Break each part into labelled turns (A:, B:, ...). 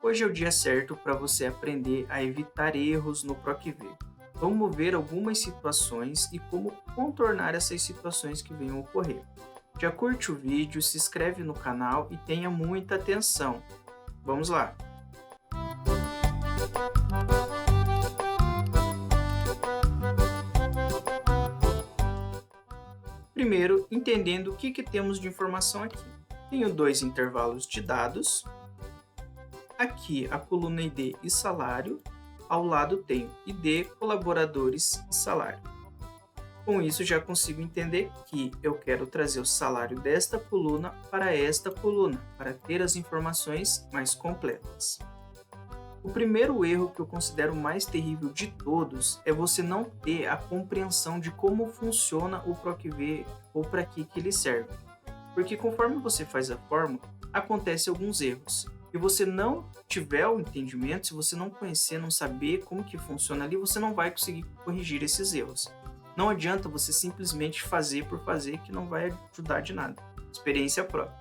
A: Hoje é o dia certo para você aprender a evitar erros no PROC-V. Vamos ver algumas situações e como contornar essas situações que venham a ocorrer. Já curte o vídeo, se inscreve no canal e tenha muita atenção. Vamos lá! Primeiro, entendendo o que temos de informação aqui. Tenho dois intervalos de dados. Aqui a coluna ID e salário. Ao lado tenho ID, colaboradores e salário. Com isso já consigo entender que eu quero trazer o salário desta coluna para esta coluna, para ter as informações mais completas. O primeiro erro que eu considero mais terrível de todos é você não ter a compreensão de como funciona o PROC-V ou para que ele serve. Porque conforme você faz a fórmula, acontecem alguns erros. E você não tiver o entendimento, se você não conhecer, não saber como que funciona ali, você não vai conseguir corrigir esses erros. Não adianta você simplesmente fazer por fazer, que não vai ajudar de nada. Experiência própria.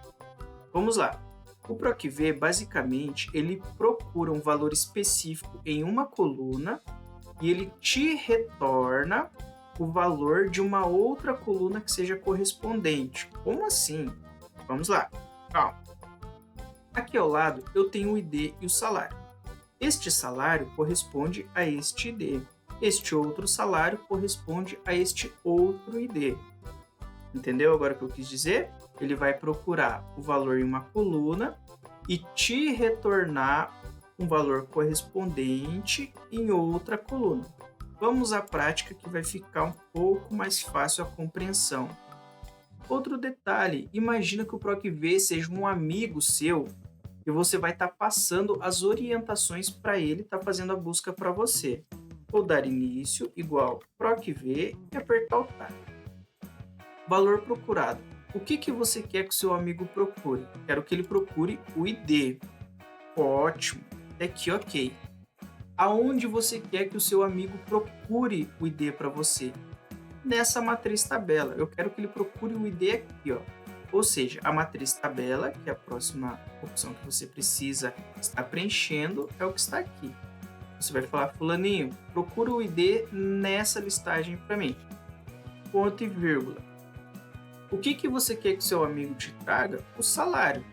A: Vamos lá. O PROC-V, basicamente, ele procura um valor específico em uma coluna e ele te retorna o valor de uma outra coluna que seja correspondente. Como assim? Vamos lá. Calma. Aqui ao lado eu tenho o ID e o salário. Este salário corresponde a este ID. Este outro salário corresponde a este outro ID. Entendeu agora o que eu quis dizer? Ele vai procurar o valor em uma coluna e te retornar um valor correspondente em outra coluna. Vamos à prática que vai ficar um pouco mais fácil a compreensão. Outro detalhe, imagina que o PROC-V seja um amigo seu e você vai estar passando as orientações para ele estar fazendo a busca para você. Vou dar início igual PROC-V e apertar o Tab. Valor procurado. O que você quer que o seu amigo procure? Quero que ele procure o ID. Ótimo, até aqui ok. Aonde você quer que o seu amigo procure o ID para você? Nessa matriz tabela. Eu quero que ele procure o ID aqui, ó. Ou seja, a matriz tabela, que é a próxima opção que você precisa estar preenchendo, é o que está aqui. Você vai falar, fulaninho, procura o ID nessa listagem para mim. Ponto e vírgula. O que você quer que seu amigo te traga? O salário,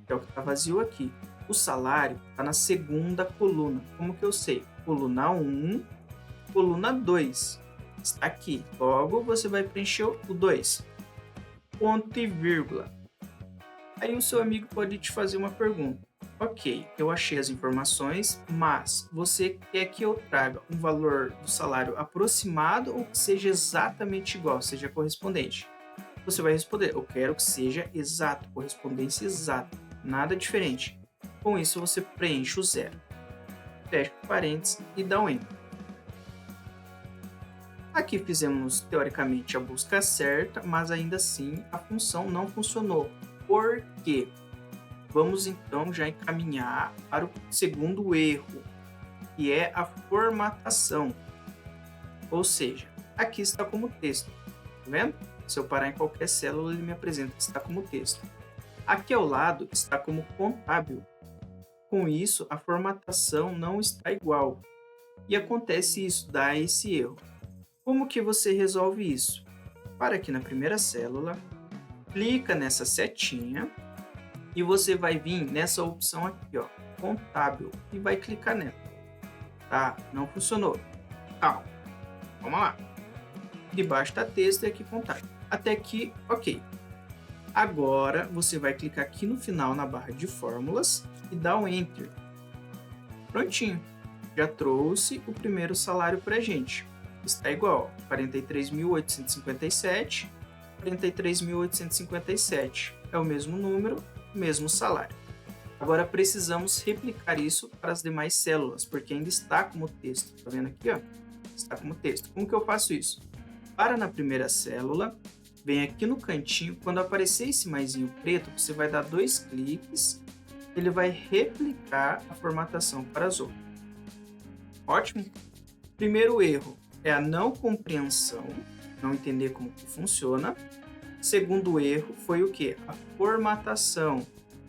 A: que é o que está vazio aqui. O salário está na segunda coluna. Como que eu sei? Coluna 1, coluna 2. Está aqui. Logo, você vai preencher o 2. Ponto e vírgula. Aí o seu amigo pode te fazer uma pergunta. Ok, eu achei as informações, mas você quer que eu traga um valor do salário aproximado ou que seja exatamente igual, seja correspondente? Você vai responder, eu quero que seja exato, correspondência exata, nada diferente. Com isso você preenche o 0. Fecha parênteses e dá um Enter. Aqui fizemos teoricamente a busca certa, mas ainda assim a função não funcionou. Por quê? Vamos então já encaminhar para o segundo erro, que é a formatação. Ou seja, aqui está como texto, tá vendo? Se eu parar em qualquer célula, ele me apresenta que está como texto. Aqui ao lado está como contábil. Com isso, a formatação não está igual. E acontece isso, dá esse erro. Como que você resolve isso? Para aqui na primeira célula, clica nessa setinha e você vai vir nessa opção aqui, ó, contábil, e vai clicar nela. Tá? Não funcionou. Calma. Vamos lá. Debaixo está texto e aqui contábil. Até aqui, ok. Agora você vai clicar aqui no final na barra de fórmulas e dar um Enter. Prontinho. Já trouxe o primeiro salário para a gente. Está igual, 43.857, 43.857. É o mesmo número, mesmo salário. Agora precisamos replicar isso para as demais células, porque ainda está como texto. Está vendo aqui, ó? Está como texto. Como que eu faço isso? Para na primeira célula, vem aqui no cantinho, quando aparecer esse maisinho preto, você vai dar 2 cliques, ele vai replicar a formatação para as outras. Ótimo? Primeiro erro é a não compreensão, não entender como que funciona. Segundo erro foi o que? A formatação.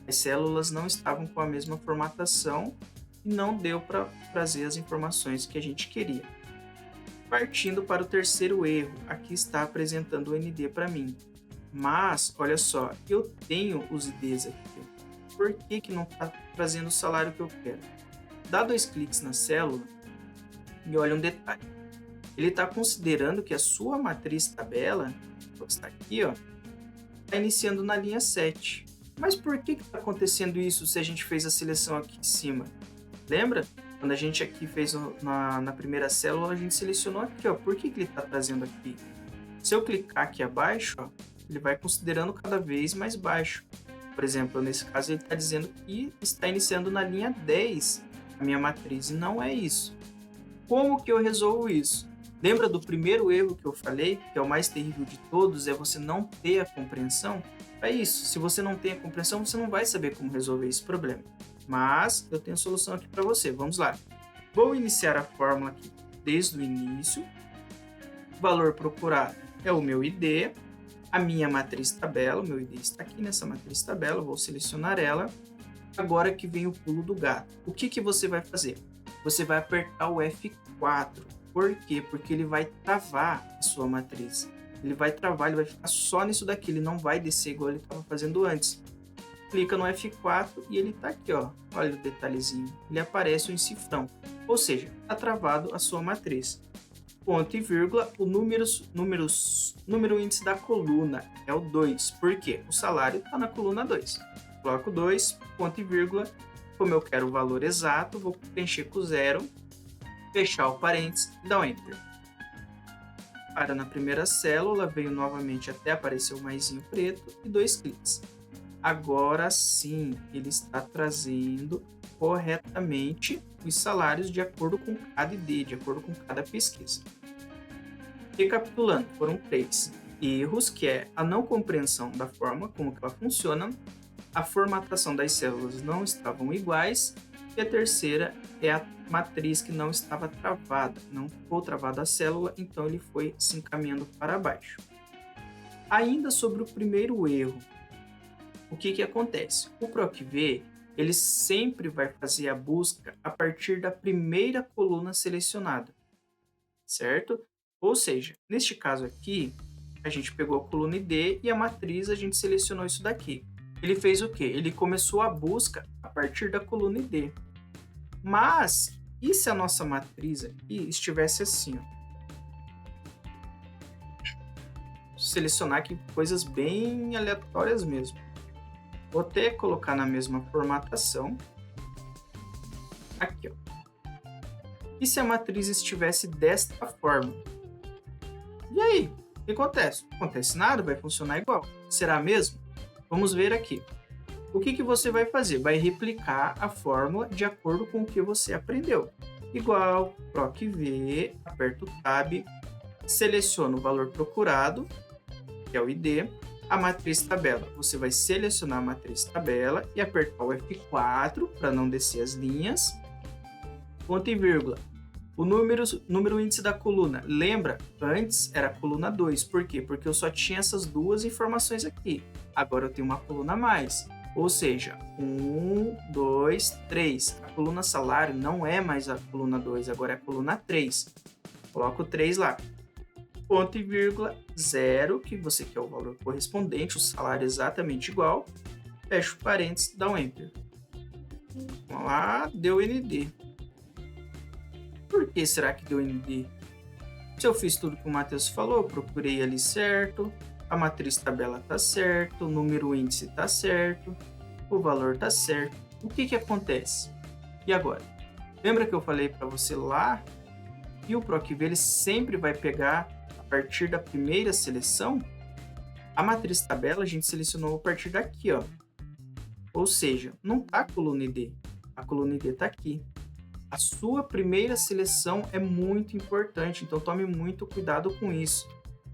A: As células não estavam com a mesma formatação e não deu para trazer as informações que a gente queria. Partindo para o terceiro erro, aqui está apresentando o ND para mim. Mas, olha só, eu tenho os IDs aqui. Por que não está trazendo o salário que eu quero? Dá 2 cliques na célula e olha um detalhe. Ele está considerando que a sua matriz tabela, que está aqui, está iniciando na linha 7. Mas por que está acontecendo isso se a gente fez a seleção aqui em cima? Lembra? Quando a gente aqui fez na primeira célula, a gente selecionou aqui. Por que ele está trazendo aqui? Se eu clicar aqui abaixo, ele vai considerando cada vez mais baixo. Por exemplo, nesse caso ele está dizendo que está iniciando na linha 10 a minha matriz, e não é isso. Como que eu resolvo isso? Lembra do primeiro erro que eu falei, que é o mais terrível de todos, é você não ter a compreensão? É isso, se você não tem a compreensão, você não vai saber como resolver esse problema. Mas eu tenho a solução aqui para você, vamos lá. Vou iniciar a fórmula aqui desde o início. O valor procurado é o meu ID, a minha matriz tabela, o meu ID está aqui nessa matriz tabela, vou selecionar ela. Agora que vem o pulo do gato. O que você vai fazer? Você vai apertar o F4. Por quê? Porque ele vai travar a sua matriz. Ele vai travar, ele vai ficar só nisso daqui, ele não vai descer igual ele estava fazendo antes. Clica no F4 e ele está aqui, olha o detalhezinho. Ele aparece um cifrão, ou seja, está travado a sua matriz. Ponto e vírgula, o número índice da coluna é o 2. Por quê? O salário está na coluna 2. Coloco 2, ponto e vírgula. Como eu quero o valor exato, vou preencher com 0, fechar o parênteses e dar um Enter. Para na primeira célula, veio novamente até aparecer o maisinho preto e 2 cliques. Agora sim, ele está trazendo corretamente os salários de acordo com cada ID, de acordo com cada pesquisa. Recapitulando, foram 3 erros, que é a não compreensão da forma, como que ela funciona, a formatação das células não estavam iguais, e a terceira é a matriz que não estava travada, não ficou travada a célula, então ele foi se encaminhando para baixo. Ainda sobre o primeiro erro, o que acontece? O PROC-V, ele sempre vai fazer a busca a partir da primeira coluna selecionada, certo? Ou seja, neste caso aqui, a gente pegou a coluna ID e a matriz a gente selecionou isso daqui. Ele fez o quê? Ele começou a busca a partir da coluna ID. Mas, e se a nossa matriz aqui estivesse assim? Selecionar aqui coisas bem aleatórias mesmo. Vou até colocar na mesma formatação. Aqui, E se a matriz estivesse desta forma? E aí? O que acontece? Não acontece nada, vai funcionar igual. Será mesmo? Vamos ver aqui. O que você vai fazer? Vai replicar a fórmula de acordo com o que você aprendeu. Igual, PROC-V, aperto o Tab, seleciono o valor procurado, que é o ID, a matriz tabela. Você vai selecionar a matriz tabela e apertar o F4 para não descer as linhas. Ponto e vírgula. O número índice da coluna. Lembra? Antes era a coluna 2. Por quê? Porque eu só tinha essas duas informações aqui. Agora eu tenho uma coluna a mais. Ou seja, 1, 2, 3. A coluna salário não é mais a coluna 2, agora é a coluna 3. Coloco o 3 lá. Ponto e vírgula, 0, que você quer o valor correspondente, o salário exatamente igual. Fecho parênteses, dá um Enter. Vamos lá, deu ND. Por que será que deu ND? Se eu fiz tudo que o Matheus falou, procurei ali certo, a matriz tabela está certo, o número índice está certo, o valor está certo. O que acontece? E agora? Lembra que eu falei para você lá? E o PROC-V ele sempre vai pegar a partir da primeira seleção? A matriz tabela a gente selecionou a partir daqui, Ou seja, não está a coluna ID. A coluna ID está aqui. A sua primeira seleção é muito importante, então tome muito cuidado com isso.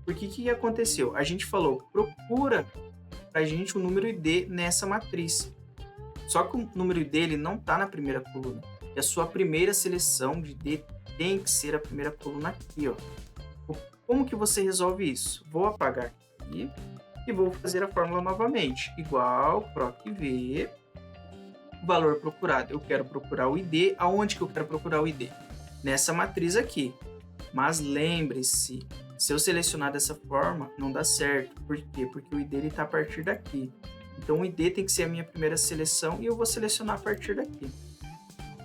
A: Porque o que aconteceu? A gente falou, procura para a gente o número ID nessa matriz. Só que o número ID ele não está na primeira coluna. E a sua primeira seleção de ID tem que ser a primeira coluna aqui, Como que você resolve isso? Vou apagar aqui e vou fazer a fórmula novamente. Igual PROC-V, valor procurado. Eu quero procurar o ID. Aonde que eu quero procurar o ID? Nessa matriz aqui. Mas lembre-se, se eu selecionar dessa forma, não dá certo. Por quê? Porque o ID está a partir daqui. Então, o ID tem que ser a minha primeira seleção e eu vou selecionar a partir daqui.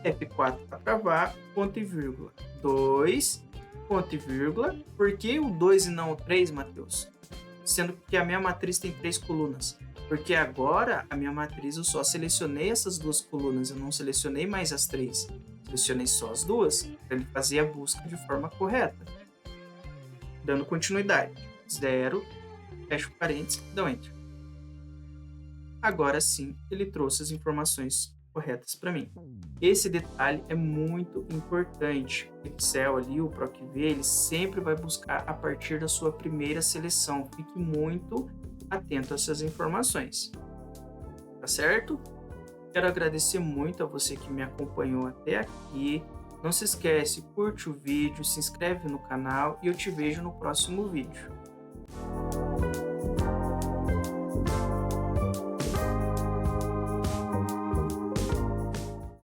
A: F4 para travar, ponto e vírgula. 2, ponto e vírgula. Por que o 2 e não o 3, Matheus? Sendo que a minha matriz tem 3 colunas. Porque agora, a minha matriz, eu só selecionei essas 2 colunas, eu não selecionei mais as 3. Selecionei só as 2, para ele fazer a busca de forma correta. Dando continuidade. 0, fecho parênteses, dou Enter. Agora sim, ele trouxe as informações corretas para mim. Esse detalhe é muito importante. O Excel ali, o PROC-V, ele sempre vai buscar a partir da sua primeira seleção. Fique muito atento a essas informações. Tá certo? Quero agradecer muito a você que me acompanhou até aqui. Não se esquece, curte o vídeo, se inscreve no canal e eu te vejo no próximo vídeo.